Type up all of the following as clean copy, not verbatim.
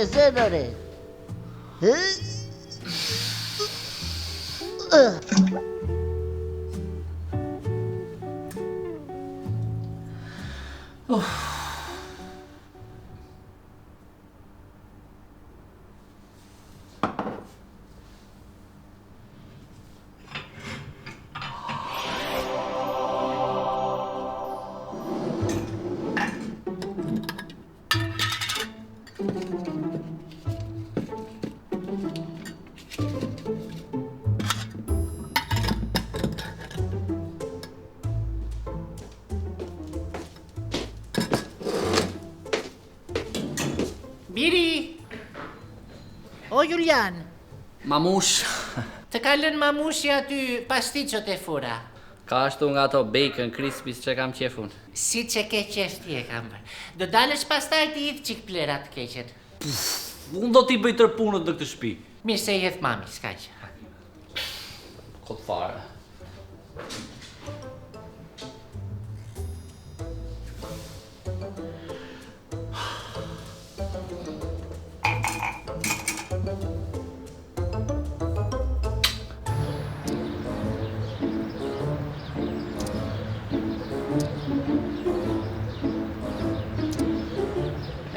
zenore. Biri! O, Julian! Mamush! Të ka lënë mamushi aty pasticot e fura. Ka ashtu nga ato bacon crispies që kam qefun. Si që ke qef ti e kam bërë. Do dalësh pastaj ti idhë qik plerat të keqen. Unë do t'i bëj tërë punët në këtë shtëpi. Mirë se i hedh mami, s'ka që. Këtë fare.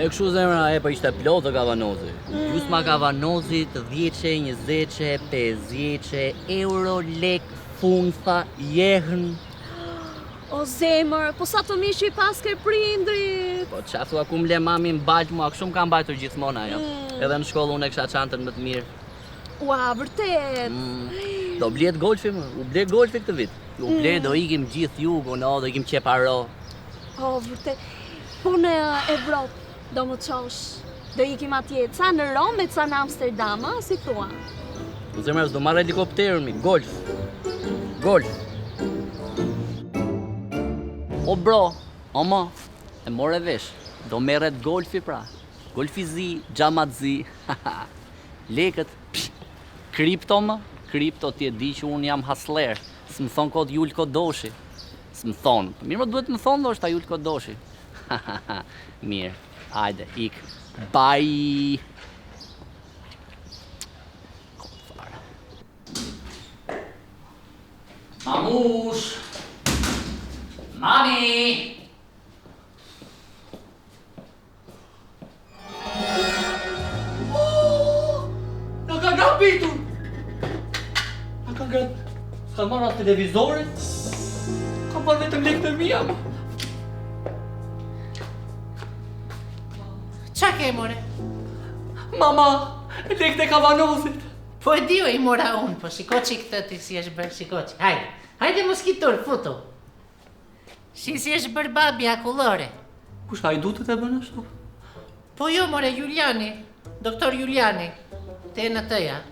E kështu zemra e për ishte plotë kavanozi. Gjusma kavanozit, 10, 20, 50 euro, lek, funfa, jehën. O zemër, po sa të mishi pas ke prindrit. Po qa thua ku mle mami mbajt mua, kështu më kam bajtur gjithmona ajo. Edhe në shkollë unë e kisha çantën më të mirë. Ua, vërtet. Do blet golfi më, u ble golfi këtë vit. U ble do ikim gjithë jugu, no, do ikim qeparo. Po, vërtet. Po në Evropë. Do më qosh, do ikim atje, ca në Rom e ca në Amsterdam, si thua? Zemra, s'do marrë helikopterën mi, golf. Golf. O bro, oma, e more vesh, do merret golfi pra. Golfizi, xhamatzi, lekët, kripto më, kripto ti e di që unë jam hasler, s'më thon kod Jul Kodoshi. S'më thon, mirë më duhet më thon do është a Jul Kodoshi. Mirë. Hajde, ik. Bye. Mamush! Mami! Në ka grabitur! Në ka grabitur! S'ka marrë atë televizorit? Ka marrë vetëm lekët e mia, ma. Qa ke, more? Mama, lekët e kavanozit. Po e dio i mora unë, po shiko që këtë ti si është bërë, shiko që. Hajde, hajde moskitur, futu. Si është bërë babi akullore. Kush hajdutët e bërë ashtu? Po jo, more, Juliani, doktor Juliani, te në tëja.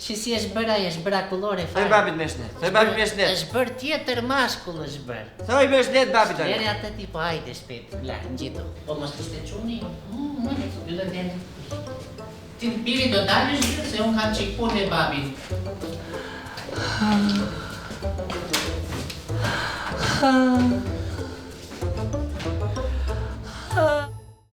Si është bërë ai, është bërë akullore fare. Thoj babit me shnet, thoj babit me shnet. është bërë tjetër mashkull është bërë. Thoj me shnet babit tani. Lere atë ti, po hajde shpet, la, në gjithu. Po mos kështë e quni, dy dhe dendë. Ti në biri do dalësh gjithë, se unë kam qik punë me babin.